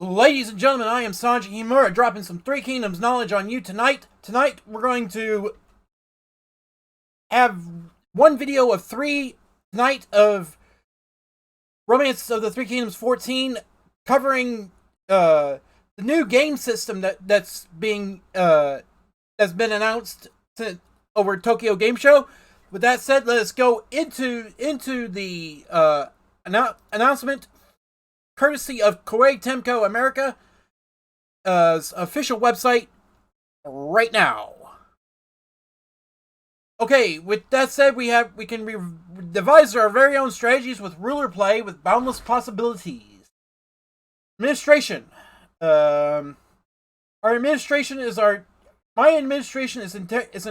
Ladies and gentlemen, I am Sanji Himura, dropping some Three Kingdoms knowledge on you tonight. Tonight, we're going to have one video of three tonight of Romance of the Three Kingdoms 14, covering the new game system that's been announced over Tokyo Game Show. With that said, let us go into the announcement, courtesy of Koei Temco America's official website right now. Okay, with that said, we can devise our very own strategies with ruler play with boundless possibilities. Administration. My administration is an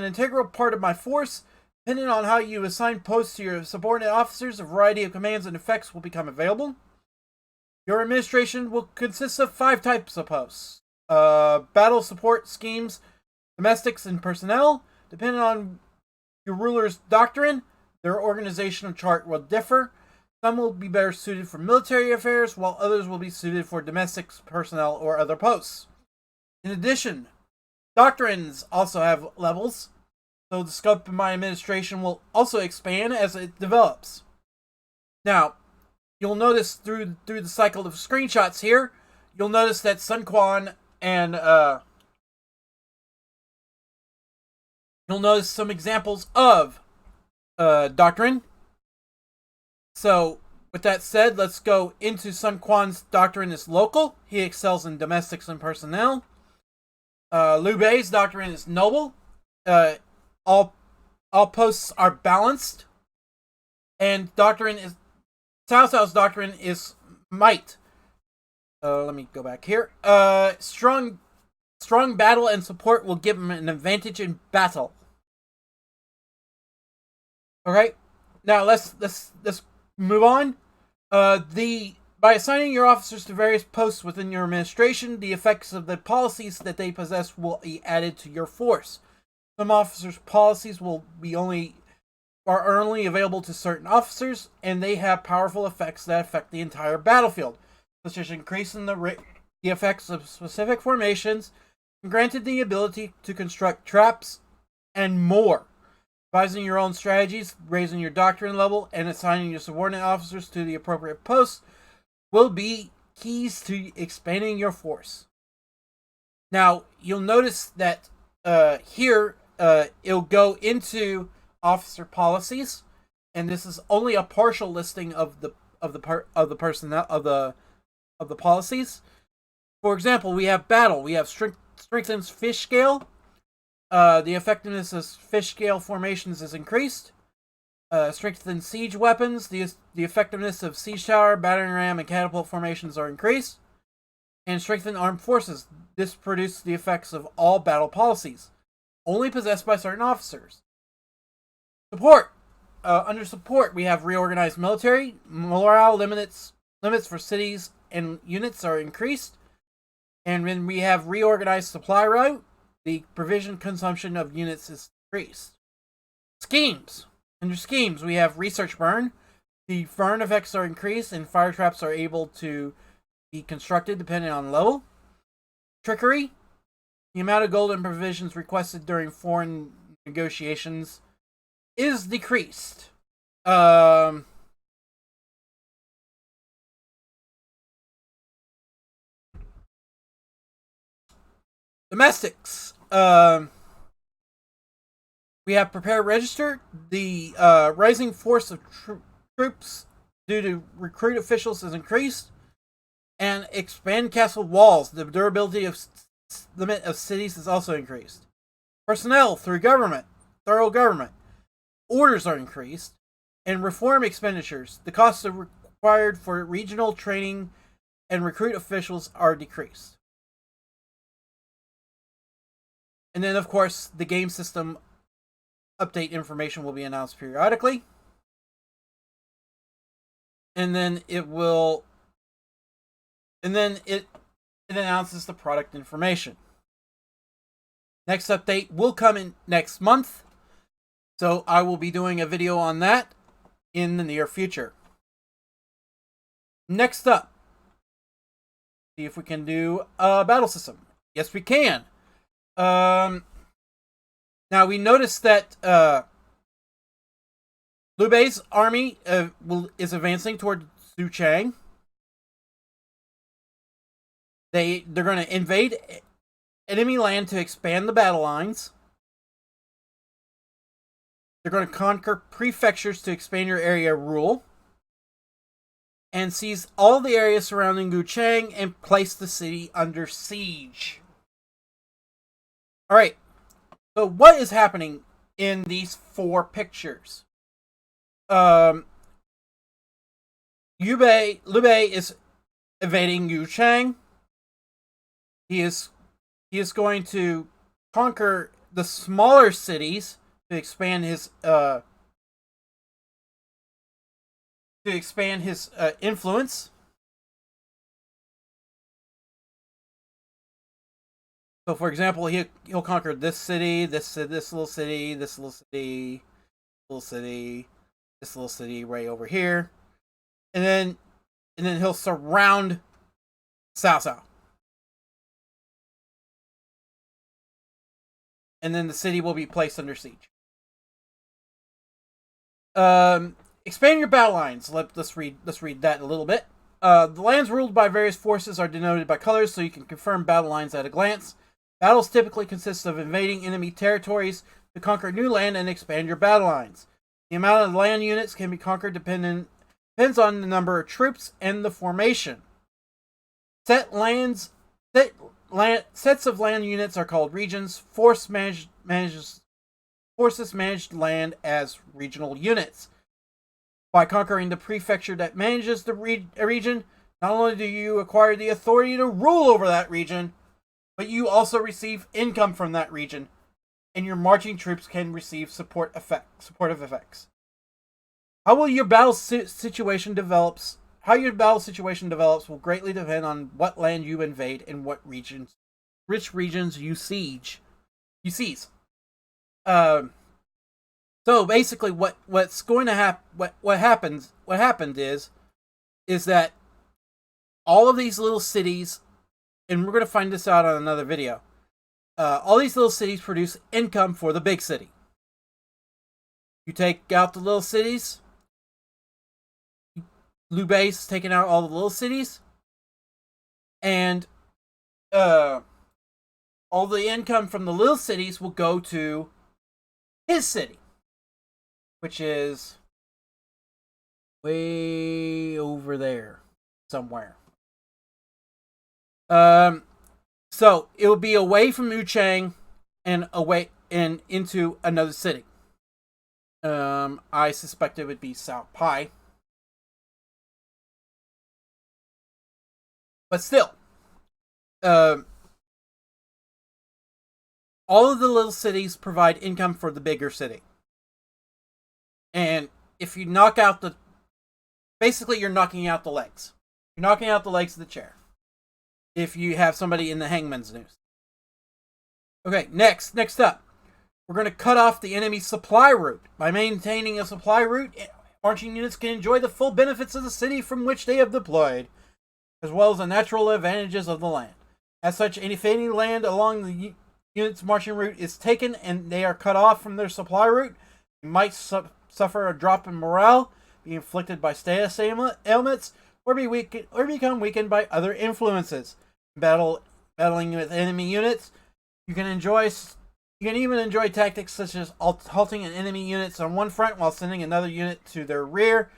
integral part of my force. Depending on how you assign posts to your subordinate officers, a variety of commands and effects will become available. Your administration will consist of 5 types of posts. Battle support schemes, domestics, and personnel. Depending on your ruler's doctrine, their organizational chart will differ. Some will be better suited for military affairs, while others will be suited for domestics, personnel, or other posts. In addition, doctrines also have levels, so the scope of my administration will also expand as it develops. Now, you'll notice through the cycle of screenshots here, you'll notice that Sun Quan and you'll notice some examples of doctrine. So, with that said, let's go into Sun Quan's doctrine is local. He excels in domestics and personnel. Liu Bei's doctrine is noble. All posts are balanced. And Cao Cao's doctrine is might. Let me go back here. Strong battle and support will give him an advantage in battle. Alright, now let's move on. By assigning your officers to various posts within your administration, the effects of the policies that they possess will be added to your force. Some officers' policies are only available to certain officers, and they have powerful effects that affect the entire battlefield, such as increasing the effects of specific formations, and granted the ability to construct traps, and more. Devising your own strategies, raising your doctrine level, and assigning your subordinate officers to the appropriate posts will be keys to expanding your force. Now, you'll notice that here it'll go into officer policies, and this is only a partial listing of the policies. For example, we have battle. We have strengthens fish scale. The effectiveness of fish scale formations is increased. Strengthen siege weapons. The effectiveness of siege tower, battering ram, and catapult formations are increased. And strengthen armed forces. This produces the effects of all battle policies, only possessed by certain officers. Support. Under support, we have reorganized military. Morale limits for cities and units are increased. And when we have reorganized supply route, the provision consumption of units is increased. Schemes. Under schemes, we have research burn. The burn effects are increased, and fire traps are able to be constructed depending on level. Trickery. The amount of gold and provisions requested during foreign negotiations is decreased. Domestics. We have prepare register. The rising force of troops due to recruit officials is increased. And expand castle walls. The durability of limit of cities is also increased. Personnel through thorough government. Orders are increased. And reform expenditures. The costs required for regional training and recruit officials are decreased. And then, of course, the game system update information will be announced periodically. And then it announces the product information. Next update will come in next month. So I will be doing a video on that in the near future. Next up, see if we can do a battle system. Yes, we can. Now we noticed that Liu Bei's army is advancing toward Xuchang. They're going to invade enemy land to expand the battle lines. They're going to conquer prefectures to expand your area rule. And seize all the areas surrounding Guchang and place the city under siege. Alright, so what is happening in these 4 pictures? Liu Bei is invading Guchang. He is going to conquer the smaller cities to expand his influence. So, for example, he'll conquer this city, this little city, this little city, this little city right over here, and then he'll surround Cao Cao. And then the city will be placed under siege. Expand your battle lines. Let's read that a little bit. The lands ruled by various forces are denoted by colors, so you can confirm battle lines at a glance. Battles typically consist of invading enemy territories to conquer new land and expand your battle lines. The amount of land units can be conquered depends on the number of troops and the formation. Sets of land units are called regions. Forces managed land as regional units. By conquering the prefecture that manages the region, not only do you acquire the authority to rule over that region, but you also receive income from that region, and your marching troops can receive supportive effects. How your battle situation develops will greatly depend on what land you invade and which regions you seize. So basically, what's going to happen? What happened is that all of these little cities, and we're going to find this out on another video. All these little cities produce income for the big city. You take out the little cities. Liu Bei's taking out all the little cities, and all the income from the little cities will go to his city, which is way over there somewhere. So it will be away from Wuchang and away and into another city. I suspect it would be South Pai. But still, all of the little cities provide income for the bigger city. And if you knock out basically you're knocking out the legs. You're knocking out the legs of the chair. If you have somebody in the hangman's noose. Okay, next up. We're going to cut off the enemy's supply route. By maintaining a supply route, marching units can enjoy the full benefits of the city from which they have deployed, as well as the natural advantages of the land. As such, any land along the unit's marching route is taken and they are cut off from their supply route, they might suffer a drop in morale, be inflicted by status ailments, or become weakened by other influences. Battling with enemy units, you can even enjoy tactics such as halting an enemy units on one front while sending another unit to their rear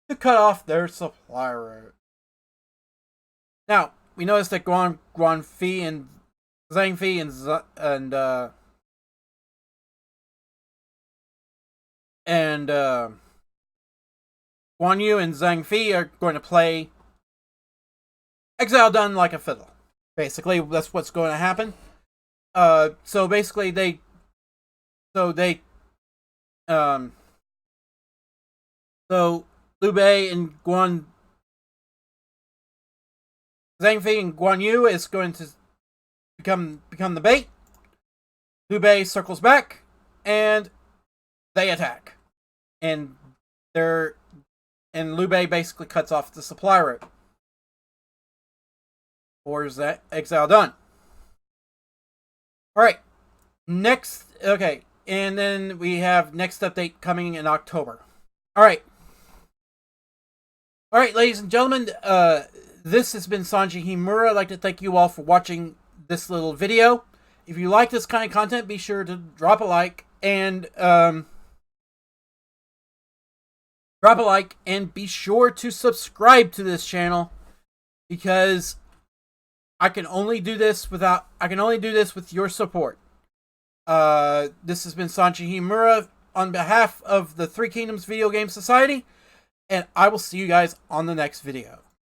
to cut off their supply route. Now, we noticed that Guan Fi and Zhang Fi and Guan Yu and Zhang Fi are going to play Exile Done Like a Fiddle. Basically, that's what's going to happen. So basically, so Liu Bei and Zhang Fi and Guan Yu is going to become the bait. Liu Bei circles back, and they attack. And Liu Bei basically cuts off the supply route. or is that exile done? Alright. Next, okay. And then we have next update coming in October. Alright. Alright, ladies and gentlemen, this has been Sanji Himura. I'd like to thank you all for watching this little video. If you like this kind of content, be sure to drop a like and be sure to subscribe to this channel, because I can only do this with your support. This has been Sanji Himura on behalf of the Three Kingdoms Video Game Society, and I will see you guys on the next video.